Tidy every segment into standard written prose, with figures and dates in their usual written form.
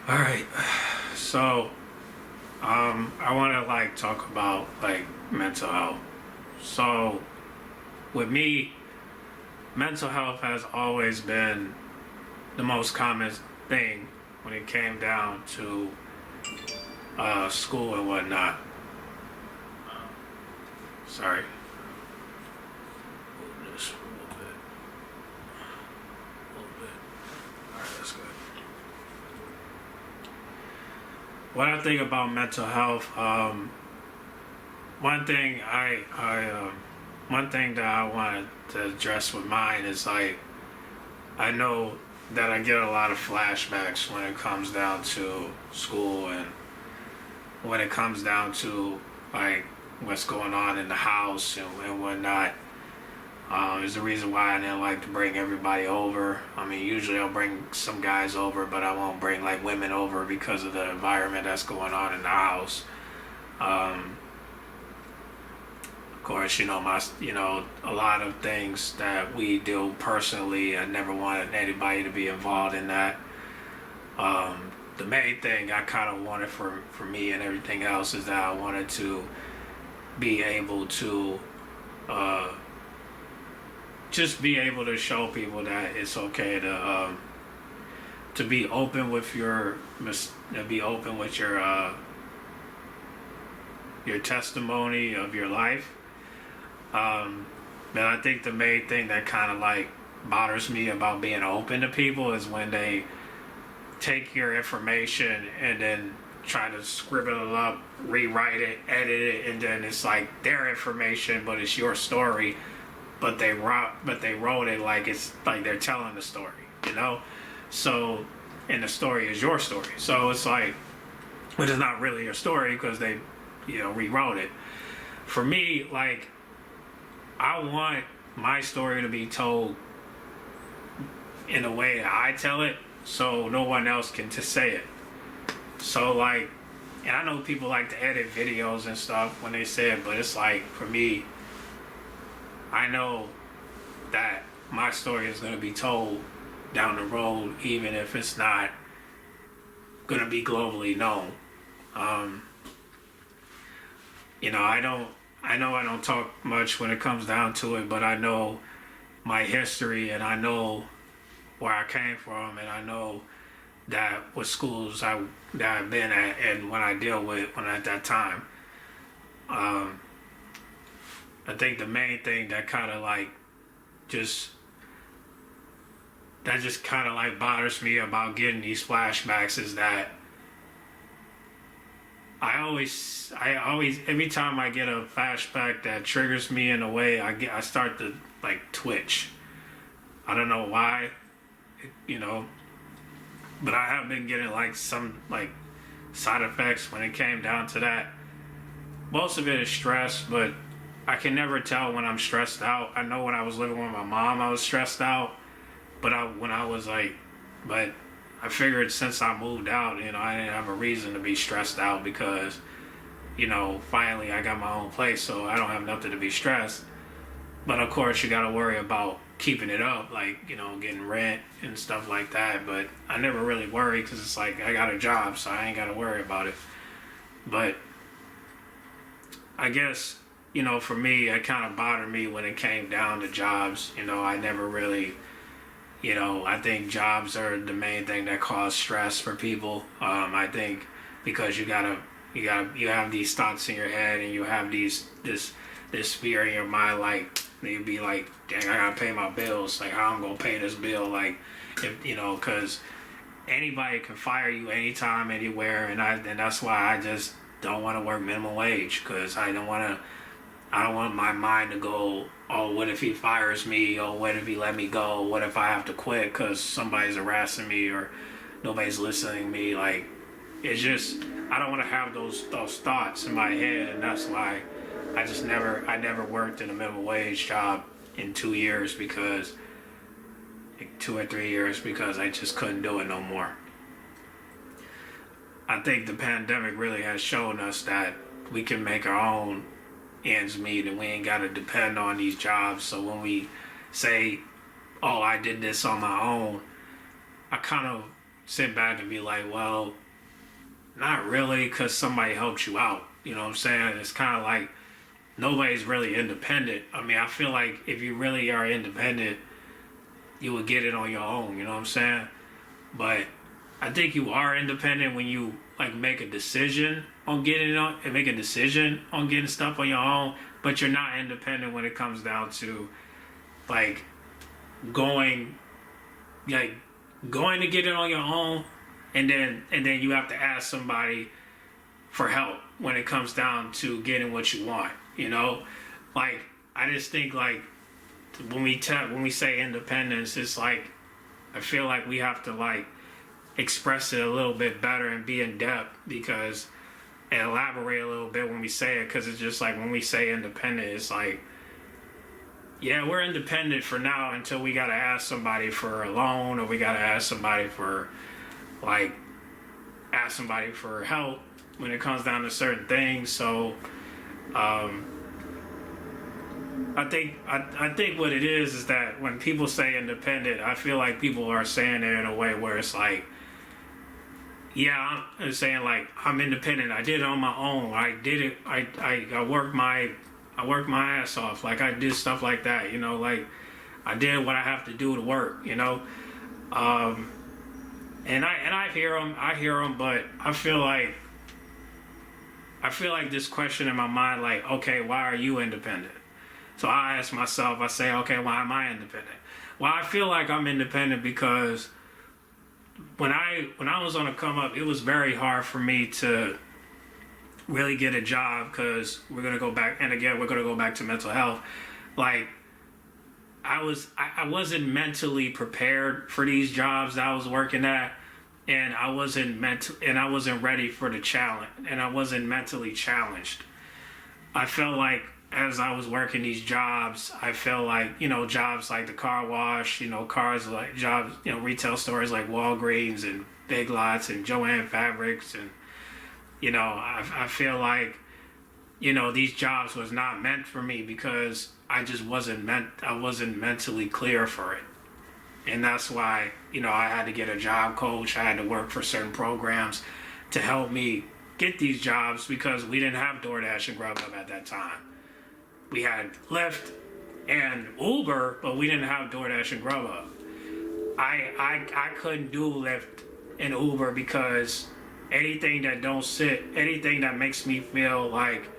All right. So, I want to talk about mental health. So, with me, mental health has always been the most common thing when it came down to school and whatnot. Sorry. Move this a little bit. A little bit. All right, that's good. What I think about mental health, one thing one thing that I wanted to address with mine is I know that I get a lot of flashbacks when it comes down to school and when it comes down to what's going on in the house and whatnot. Is the reason why I didn't like to bring everybody over. I mean, usually I'll bring some guys over, but I won't bring women over because of the environment that's going on in the house. Of course, a lot of things that we do personally, I never wanted anybody to be involved in that. The main thing I kind of wanted for me and everything else is that I wanted to be able to just be able to show people that it's okay to be open with your testimony of your life. But I think the main thing that kind of bothers me about being open to people is when they take your information and then try to scribble it up, rewrite it, edit it, and then it's their information, but it's your story. But they wrote it like it's like they're telling the story, So, and the story is your story. So it's but it's not really your story because they, rewrote it. For me, I want my story to be told in the way that I tell it, so no one else can just say it. So and I know people like to edit videos and stuff when they say it, but it's for me, I know that my story is going to be told down the road, even if it's not going to be globally known. I know I don't talk much when it comes down to it, but I know my history and I know where I came from, and I know that what schools that I've been at and when I deal with when at that time. I think the main thing that kind of just kind of bothers me about getting these flashbacks is that I always every time I get a flashback that triggers me in a way, I start to twitch. I don't know why, but I have been getting some side effects when it came down to that. Most of it is stress, but I can never tell when I'm stressed out. I know when I was living with my mom, I was stressed out, but but I figured since I moved out, I didn't have a reason to be stressed out because, finally I got my own place, so I don't have nothing to be stressed. But of course, you got to worry about keeping it up, getting rent and stuff like that. But I never really worry because it's I got a job, so I ain't got to worry about it. But I guess, for me, it kind of bothered me when it came down to jobs. I never really, I think jobs are the main thing that cause stress for people. I think because you have these thoughts in your head and you have this fear in your mind, you'd be dang, I gotta pay my bills. How I'm gonna pay this bill? Because anybody can fire you anytime, anywhere, and that's why I just don't want to work minimum wage because I don't want my mind to go, oh, what if he fires me? Oh, what if he let me go? What if I have to quit because somebody's harassing me or nobody's listening to me? It's just, I don't want to have those thoughts in my head, and that's why I never worked in a minimum wage job in 2 years because 2 or 3 years because I just couldn't do it no more. I think the pandemic really has shown us that we can make our own ends meet and we ain't got to depend on these jobs. So when we say, oh, I did this on my own, I kind of sit back and be like, well, not really, because somebody helped you out. You know what I'm saying? It's kind of like nobody's really independent. I mean, I feel like if you really are independent, you would get it on your own. You know what I'm saying? But I think you are independent when you like make a decision on getting it on and make a decision on getting stuff on your own. But you're not independent when it comes down to like going like going to get it on your own, and then you have to ask somebody for help when it comes down to getting what you want. You know, like I just think like when we say independence, it's like I feel like we have to like express it a little bit better and be in depth because and elaborate a little bit when we say it, because it's just like when we say independent, it's like, yeah, we're independent for now until we gotta ask somebody for a loan, or we gotta ask somebody for help when it comes down to certain things. So I think what it is that when people say independent, I feel like people are saying it in a way where it's like, yeah, I'm saying like I'm independent. I did it on my own. I did it. I worked my ass off. Like I did stuff like that. You know, like I did what I have to do to work. You know, and I hear them. But I feel like this question in my mind, like, okay, why are you independent? So I ask myself, I say, okay, why am I independent? Well, I feel like I'm independent because when I was on a come up, it was very hard for me to really get a job, because we're gonna go back to mental health. Like I wasn't mentally prepared for these jobs that I was working at, and I wasn't ready for the challenge, and I wasn't mentally challenged. I felt like as I was working these jobs, I felt like, you know, jobs like the car wash, you know, cars like jobs, you know, retail stores like Walgreens and Big Lots and Joann Fabrics, and you know, I feel like, you know, these jobs was not meant for me because I wasn't mentally clear for it. And that's why, you know, I had to get a job coach. I had to work for certain programs to help me get these jobs, because we didn't have DoorDash and Grubhub at that time. We had Lyft and Uber, but we didn't have DoorDash and Grubhub. I couldn't do Lyft and Uber because anything that makes me feel like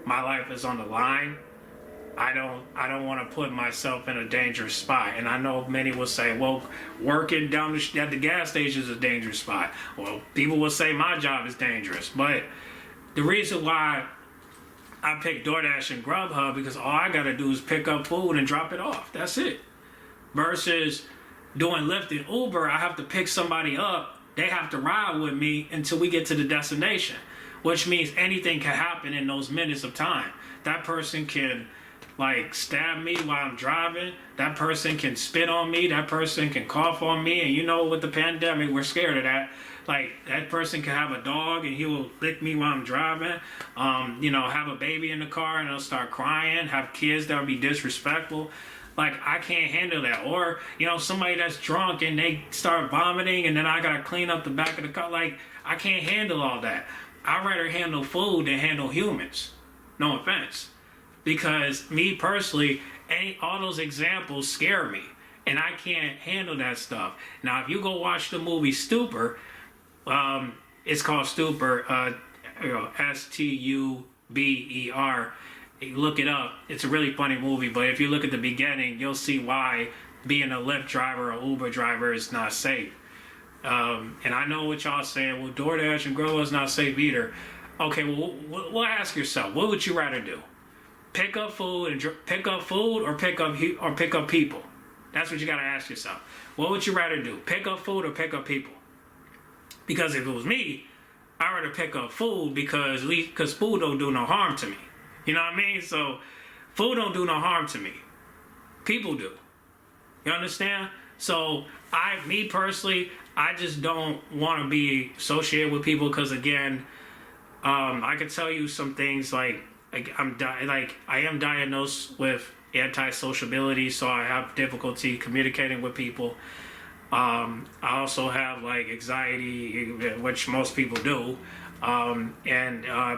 my life is on the line, I don't want to put myself in a dangerous spot. And I know many will say, well, working down at the gas station is a dangerous spot. Well, people will say my job is dangerous. But the reason why I picked DoorDash and Grubhub, because all I got to do is pick up food and drop it off. That's it. Versus doing Lyft and Uber, I have to pick somebody up. They have to ride with me until we get to the destination, which means anything can happen in those minutes of time. That person can like stab me while I'm driving. That person can spit on me. That person can cough on me. And you know, with the pandemic, we're scared of that. Like that person can have a dog and he will lick me while I'm driving. You know, have a baby in the car and they'll start crying. Have kids that will be disrespectful. Like I can't handle that. Or, you know, somebody that's drunk and they start vomiting and then I gotta clean up the back of the car. Like I can't handle all that. I'd rather handle food than handle humans. No offense. Because me personally, all those examples scare me. And I can't handle that stuff. Now, if you go watch the movie Stupor, it's called Stupor, Stuber. You look it up. It's a really funny movie, but if you look at the beginning, you'll see why being a Lyft driver or Uber driver is not safe. And I know what y'all saying, well, DoorDash and Grubhub is not safe either. Okay, well, ask yourself, what would you rather do? Pick up food or pick up people? That's what you gotta ask yourself. What would you rather do? Pick up food or pick up people? Because if it was me, I'd rather pick up food because food don't do no harm to me. You know what I mean? So food don't do no harm to me. People do. You understand? So me personally, I just don't want to be associated with people because again, I could tell you some things like I am diagnosed with antisociability, so I have difficulty communicating with people. I also have like anxiety, which most people do, and I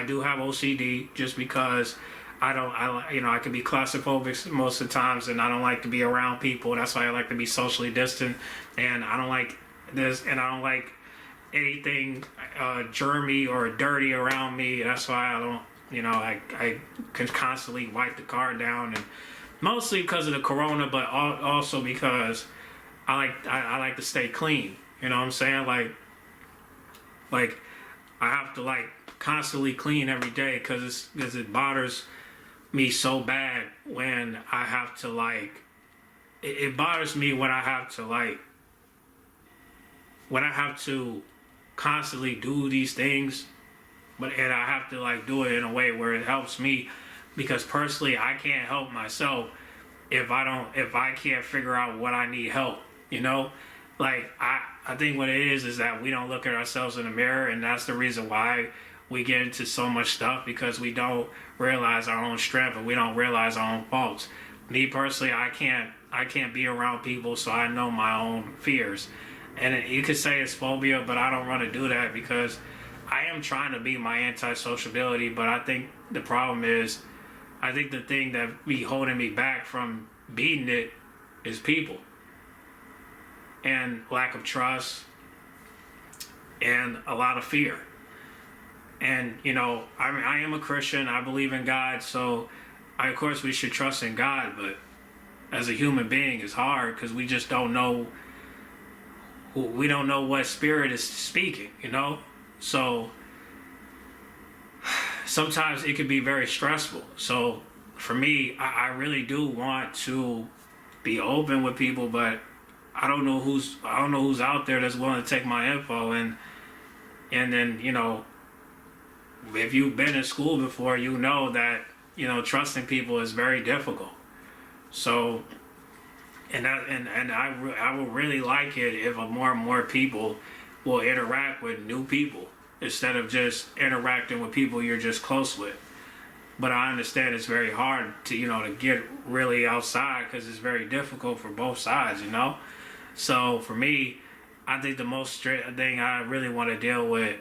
do have OCD just because I can be claustrophobic most of the times, and I don't like to be around people. That's why I like to be socially distant, and I don't like this, and I don't like anything germy or dirty around me. That's why I don't, I can constantly wipe the car down, and mostly because of the corona, but also because I like to stay clean. You know what I'm saying? Like I have to like constantly clean every day because it bothers me so bad when I have to it bothers me when I have to constantly do these things, and I have to like do it in a way where it helps me, because personally I can't help myself if I can't figure out what I need help, you know? Like I think what it is that we don't look at ourselves in the mirror, and that's the reason why we get into so much stuff, because we don't realize our own strength and we don't realize our own faults. Me personally, I can't be around people, so I know my own fears. And you could say it's phobia, but I don't want to do that because I am trying to be my anti-sociability, but I think the problem is, I think the thing that be holding me back from beating it is people. And lack of trust and a lot of fear. And, I am a Christian. I believe in God. So, of course, we should trust in God. But as a human being, it's hard because we just don't know. We don't know what spirit is speaking, So, sometimes it can be very stressful. So, for me, I really do want to be open with people, but I don't know who's out there that's willing to take my info, and then if you've been in school before, you know that trusting people is very difficult. So, and I would really like it if more and more people will interact with new people instead of just interacting with people you're just close with. But I understand it's very hard to to get really outside because it's very difficult for both sides, So for me, I think the most thing I really want to deal with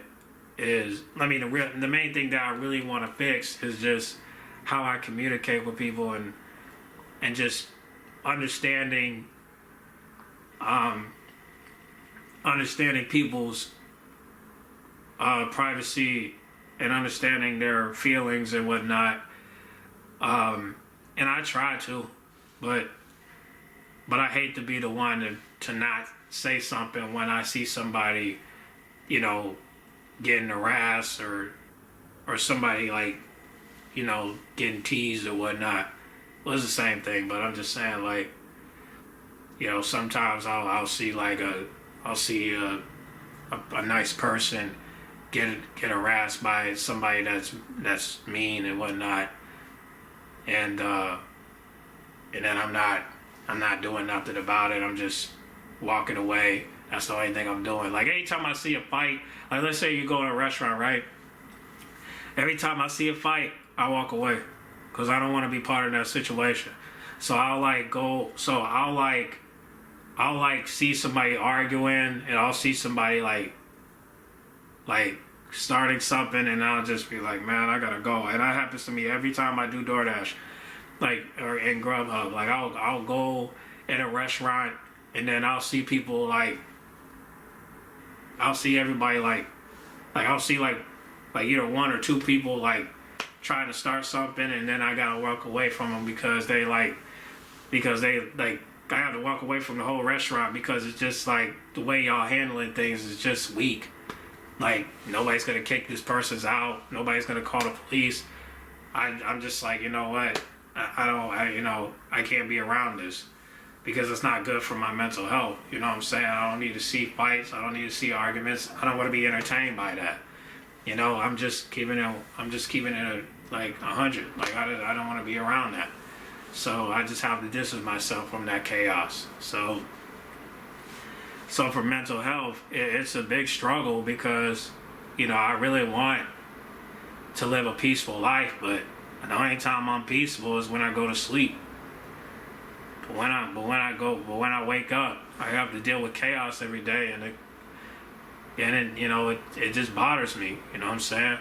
is, the main thing that I really want to fix is just how I communicate with people, and just understanding people's privacy, and understanding their feelings and whatnot. And I try to, but I hate to be the one to not say something when I see somebody, getting harassed, or somebody getting teased or whatnot. Well, it's the same thing, but I'm just saying, sometimes I'll see a nice person get harassed by somebody that's mean and whatnot, and then I'm not doing nothing about it. I'm just walking away. That's the only thing I'm doing. Like, anytime I see a fight, like let's say you go to a restaurant, right? Every time I see a fight, I walk away because I don't want to be part of that situation. So I'll see somebody arguing, and I'll see somebody like starting something, and I'll just be like, man, I gotta go. And that happens to me every time I do DoorDash, or in Grubhub. Like I'll go in a restaurant, and then I'll see people I'll see everybody I'll see either one or two people trying to start something, and then I gotta walk away from them because they I have to walk away from the whole restaurant because it's just the way y'all handling things is just weak. Nobody's gonna kick this person's out. Nobody's gonna call the police. I'm just you know what? I can't be around this because it's not good for my mental health. You know what I'm saying? I don't need to see fights. I don't need to see arguments. I don't want to be entertained by that. I'm just keeping it at 100. I don't want to be around that. So I just have to distance myself from that chaos. So for mental health, it's a big struggle because, I really want to live a peaceful life, but the only time I'm peaceful is when I go to sleep. But when I wake up, I have to deal with chaos every day, it just bothers me. You know what I'm saying?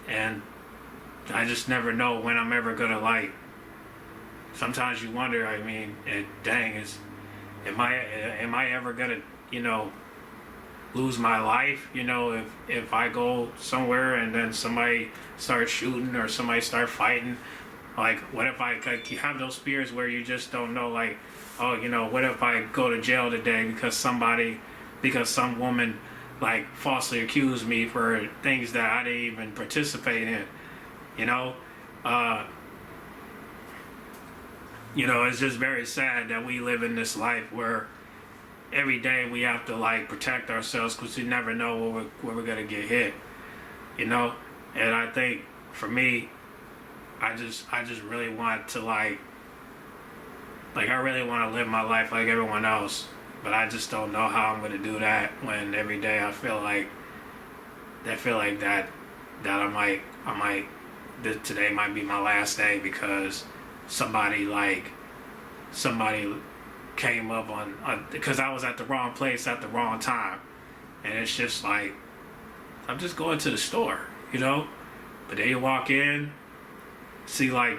And I just never know when I'm ever gonna like. Sometimes you wonder. I mean, dang, am I ever gonna lose my life? If I go somewhere and then somebody starts shooting or somebody start fighting. Like, what if you have those fears where you just don't know, like, oh, what if I go to jail today because some woman, like, falsely accused me for things that I didn't even participate in, it's just very sad that we live in this life where every day we have to, like, protect ourselves because we never know where we're going to get hit, and I think, for me, I just really want to like I really want to live my life like everyone else, but I just don't know how I'm gonna do that when every day I feel like that I might that today might be my last day because somebody came up on because I was at the wrong place at the wrong time, and it's just like I'm just going to the store, but then you walk in. See like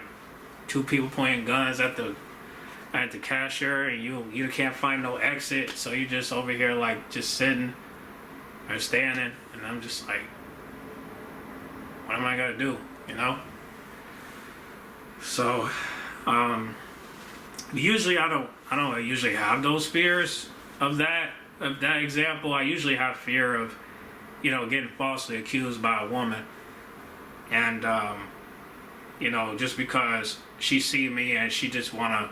two people pointing guns at the cashier, and you can't find no exit, so you just over here like just sitting or standing, and I'm just like, what am I gonna do? So usually I don't usually have those fears of that example. I usually have fear of getting falsely accused by a woman, and just because she see me and she just wanna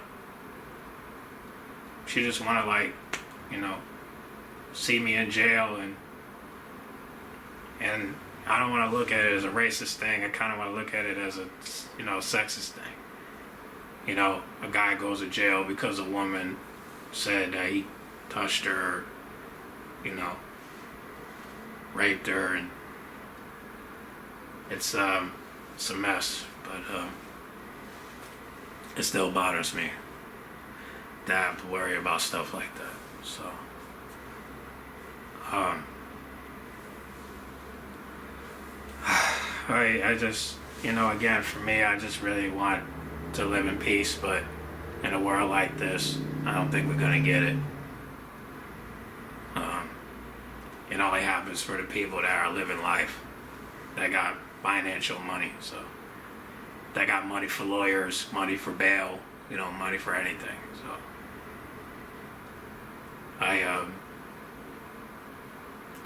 like, see me in jail, and I don't want to look at it as a racist thing. I kind of want to look at it as a sexist thing. A guy goes to jail because a woman said that he touched her, raped her, and it's a mess. But it still bothers me to have to worry about stuff like that. So, I just, again, for me, I just really want to live in peace, but in a world like this, I don't think we're gonna get it. It only happens for the people that are living life, that got financial money, so. They got money for lawyers, money for bail, money for anything. So I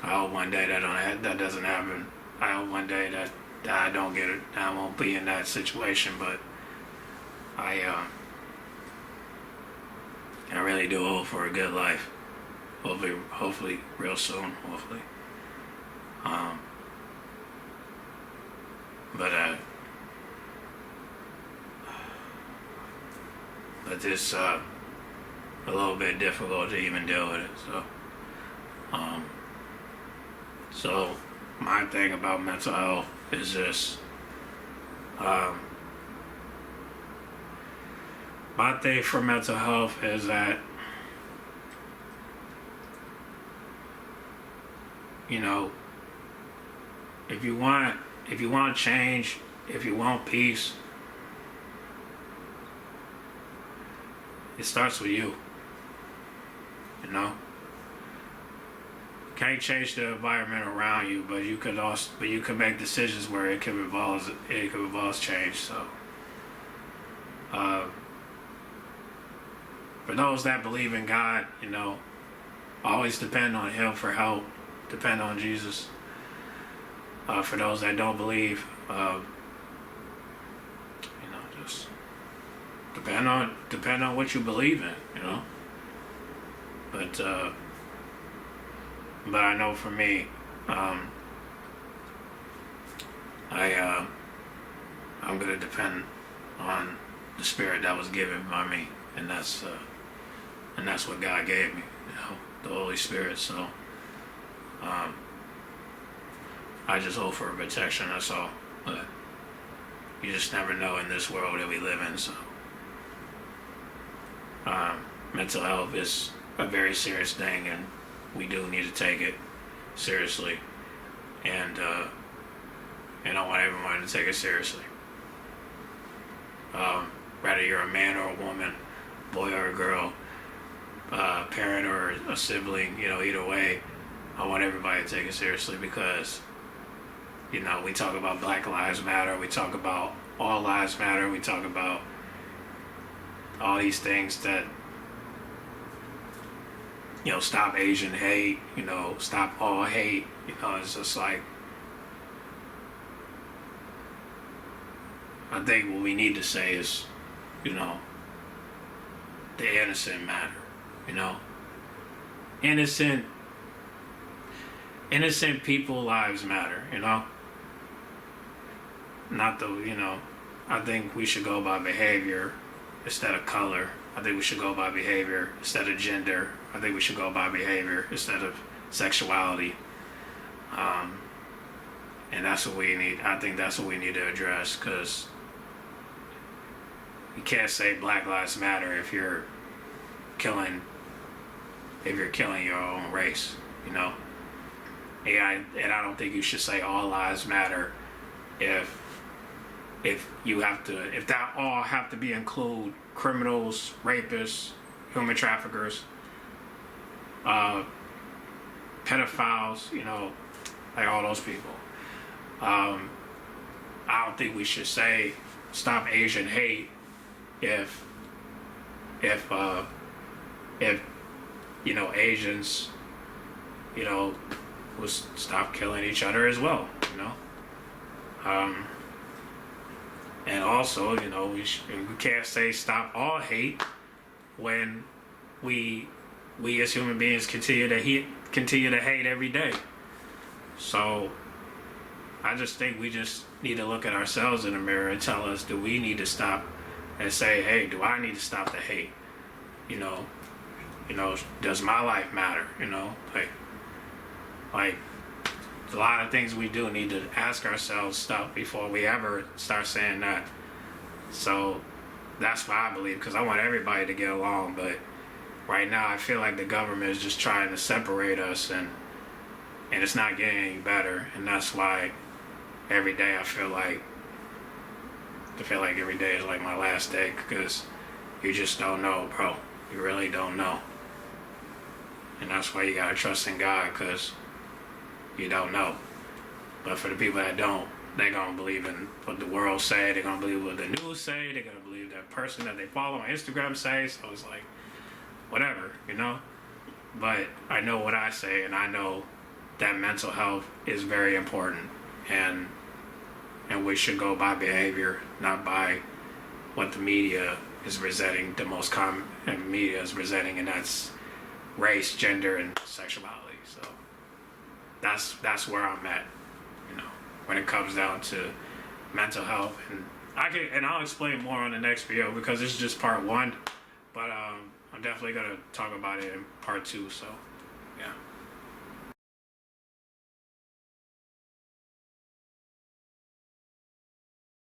hope one day that doesn't happen. I hope one day that I don't get it. I won't be in that situation. But I really do hope for a good life. Hopefully, real soon. Hopefully. But it's a little bit difficult to even deal with it. So my thing about mental health is this. My thing for mental health is that, if you want change, if you want peace, it starts with you. Can't change the environment around you, but you could make decisions where it could involve change. So, for those that believe in God, always depend on Him for help. Depend on Jesus. For those that don't believe, just depend on what you believe in, But I know for me, I'm gonna depend on the Spirit that was given by me, and that's what God gave me, the Holy Spirit. So I just hope for protection. That's all. But you just never know in this world that we live in. So Mental health is a very serious thing, and we do need to take it seriously. And I want everyone to take it seriously. Whether you're a man or a woman, boy or a girl, parent or a sibling, either way, I want everybody to take it seriously because, we talk about Black Lives Matter, we talk about All Lives Matter, we talk about all these things that, stop Asian hate, stop all hate, it's just like, I think what we need to say is, the innocent matter, innocent people lives matter, not the, I think we should go by behavior instead of color. I think we should go by behavior instead of gender. I think we should go by behavior instead of sexuality. And that's what we need. I think that's what we need to address, because you can't say Black Lives Matter if you're killing your own race, And I don't think you should say all lives matter if that all have to be include criminals, rapists, human traffickers, pedophiles, like all those people. I don't think we should say stop Asian hate if Asians, will stop killing each other as well, and also, we can't say stop all hate when we as human beings continue to hate every day. So I just think we just need to look at ourselves in the mirror and tell us, do we need to stop and say, hey, do I need to stop the hate? Does my life matter? Like a lot of things we do need to ask ourselves stuff before we ever start saying that. So that's what I believe, because I want everybody to get along, but right now I feel like the government is just trying to separate us, and it's not getting any better. And that's why every day I feel like every day is like my last day, because you just don't know, bro. You really don't know. And that's why you gotta trust in God, because you don't know. But for the people that don't, they're gonna believe in what the world say, they're gonna believe what the news say, they're gonna believe that person that they follow on Instagram say. So it's like, whatever, But I know what I say, and I know that mental health is very important, and we should go by behavior, not by what the media is presenting. The most common media is presenting, and that's race, gender, and sexuality. So that's where I'm at, when it comes down to mental health. And I'll explain more on the next video, because this is just part 1, but I'm definitely gonna talk about it in part 2. So yeah.